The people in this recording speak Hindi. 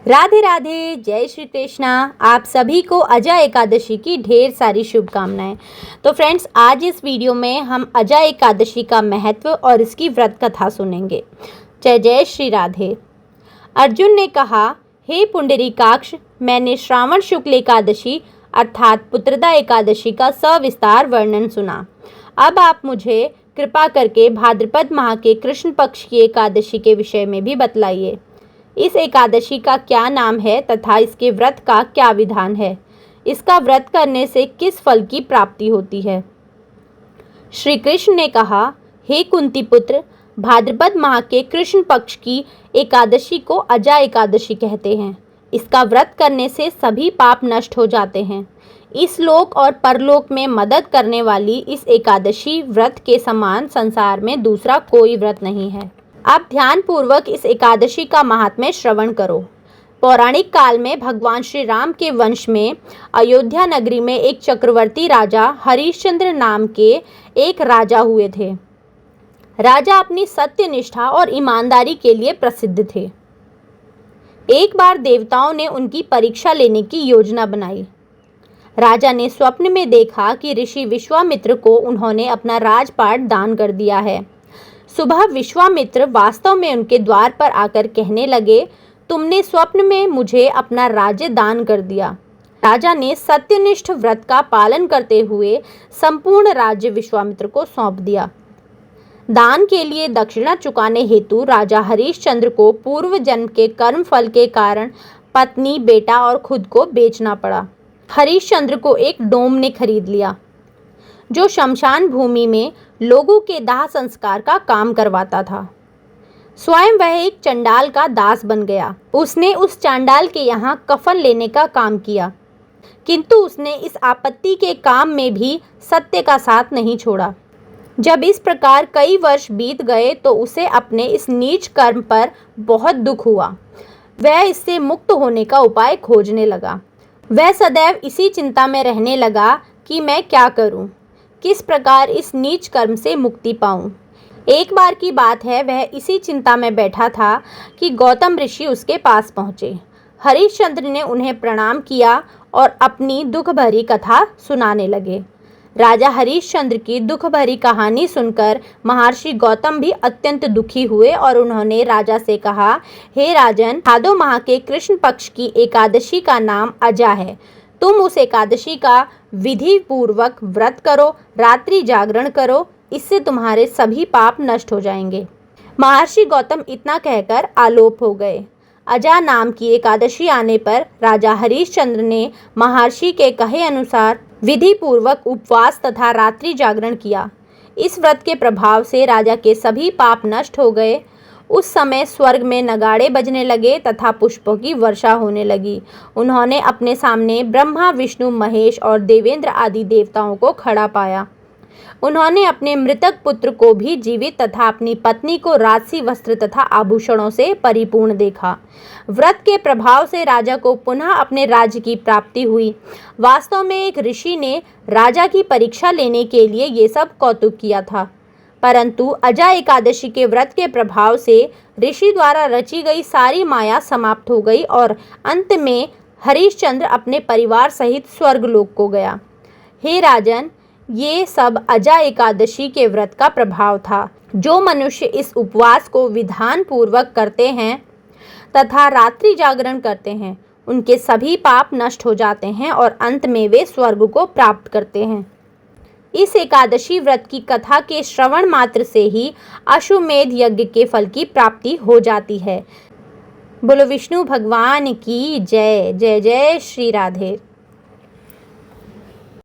राधे राधे, जय श्री कृष्णा। आप सभी को अजय एकादशी की ढेर सारी शुभकामनाएं। तो फ्रेंड्स, आज इस वीडियो में हम अजय एकादशी का महत्व और इसकी व्रत कथा सुनेंगे। जय जय श्री राधे। अर्जुन ने कहा, हे पुंडरीकाक्ष, मैंने श्रावण शुक्ल एकादशी अर्थात पुत्रदा एकादशी का सविस्तार वर्णन सुना। अब आप मुझे कृपा करके भाद्रपद माह के कृष्ण पक्ष की एकादशी के विषय में भी बतलाइए। इस एकादशी का क्या नाम है तथा इसके व्रत का क्या विधान है? इसका व्रत करने से किस फल की प्राप्ति होती है? श्री कृष्ण ने कहा, हे कुंती पुत्र, भाद्रपद माह के कृष्ण पक्ष की एकादशी को अजय एकादशी कहते हैं। इसका व्रत करने से सभी पाप नष्ट हो जाते हैं। इस लोक और परलोक में मदद करने वाली इस एकादशी व्रत के समान संसार में दूसरा कोई व्रत नहीं है। अब ध्यान पूर्वक इस एकादशी का महात्म्य श्रवण करो। पौराणिक काल में भगवान श्री राम के वंश में अयोध्या नगरी में एक चक्रवर्ती राजा हरिश्चंद्र नाम के एक राजा हुए थे। राजा अपनी सत्यनिष्ठा और ईमानदारी के लिए प्रसिद्ध थे। एक बार देवताओं ने उनकी परीक्षा लेने की योजना बनाई। राजा ने स्वप्न में देखा कि ऋषि विश्वामित्र को उन्होंने अपना राजपाट दान कर दिया है। सुबह विश्वामित्र वास्तव में उनके द्वार पर आकर कहने लगे, तुमने स्वप्न में मुझे अपना राज्य दान कर दिया। राजा ने सत्यनिष्ठ व्रत का पालन करते हुए संपूर्ण राज्य विश्वामित्र को सौंप दिया। दान के लिए दक्षिणा चुकाने हेतु राजा हरिश्चंद्र को पूर्व जन्म के कर्म फल के कारण पत्नी, बेटा और खुद को बेचना पड़ा। हरिश्चंद्र को एक डोम ने खरीद लिया जो शमशान भूमि में लोगों के दाह संस्कार का काम करवाता था। स्वयं वह एक चंडाल का दास बन गया। उसने उस चांडाल के यहाँ कफन लेने का काम किया, किंतु उसने इस आपत्ति के काम में भी सत्य का साथ नहीं छोड़ा। जब इस प्रकार कई वर्ष बीत गए तो उसे अपने इस नीच कर्म पर बहुत दुख हुआ। वह इससे मुक्त होने का उपाय खोजने लगा। वह सदैव इसी चिंता में रहने लगा कि मैं क्या करूं, किस प्रकार इस नीच कर्म से मुक्ति पाऊं। एक बार की बात है, वह इसी चिंता में बैठा था कि गौतम ऋषि उसके पास पहुँचे। हरिश्चंद्र ने उन्हें प्रणाम किया और अपनी दुख भरी कथा सुनाने लगे। राजा हरिश्चंद्र की दुख भरी कहानी सुनकर महर्षि गौतम भी अत्यंत दुखी हुए और उन्होंने राजा से कहा, हे राजन, भादो माह के कृष्ण पक्ष की एकादशी का नाम अजा है। तुम उस एकादशी का विधि पूर्वक व्रत करो, रात्रि जागरण करो, इससे तुम्हारे सभी पाप नष्ट हो जाएंगे। महर्षि गौतम इतना कहकर आलोप हो गए। अजा नाम की एकादशी आने पर राजा हरिश्चंद्र ने महर्षि के कहे अनुसार विधि पूर्वक उपवास तथा रात्रि जागरण किया। इस व्रत के प्रभाव से राजा के सभी पाप नष्ट हो गए। उस समय स्वर्ग में नगाड़े बजने लगे तथा पुष्पों की वर्षा होने लगी। उन्होंने अपने सामने ब्रह्मा, विष्णु, महेश और देवेंद्र आदि देवताओं को खड़ा पाया। उन्होंने अपने मृतक पुत्र को भी जीवित तथा अपनी पत्नी को राजसी वस्त्र तथा आभूषणों से परिपूर्ण देखा। व्रत के प्रभाव से राजा को पुनः अपने राज्य की प्राप्ति हुई। वास्तव में एक ऋषि ने राजा की परीक्षा लेने के लिए ये सब कौतुक किया था, परंतु अजय एकादशी के व्रत के प्रभाव से ऋषि द्वारा रची गई सारी माया समाप्त हो गई और अंत में हरिश्चंद्र अपने परिवार सहित स्वर्गलोक को गया। हे राजन, ये सब अजय एकादशी के व्रत का प्रभाव था। जो मनुष्य इस उपवास को विधान पूर्वक करते हैं तथा रात्रि जागरण करते हैं, उनके सभी पाप नष्ट हो जाते हैं और अंत में वे स्वर्ग को प्राप्त करते हैं। इस एकादशी व्रत की कथा के श्रवण मात्र से ही अश्वमेध यज्ञ के फल की प्राप्ति हो जाती है। बोलो विष्णु भगवान की जय। जय जय श्री राधे।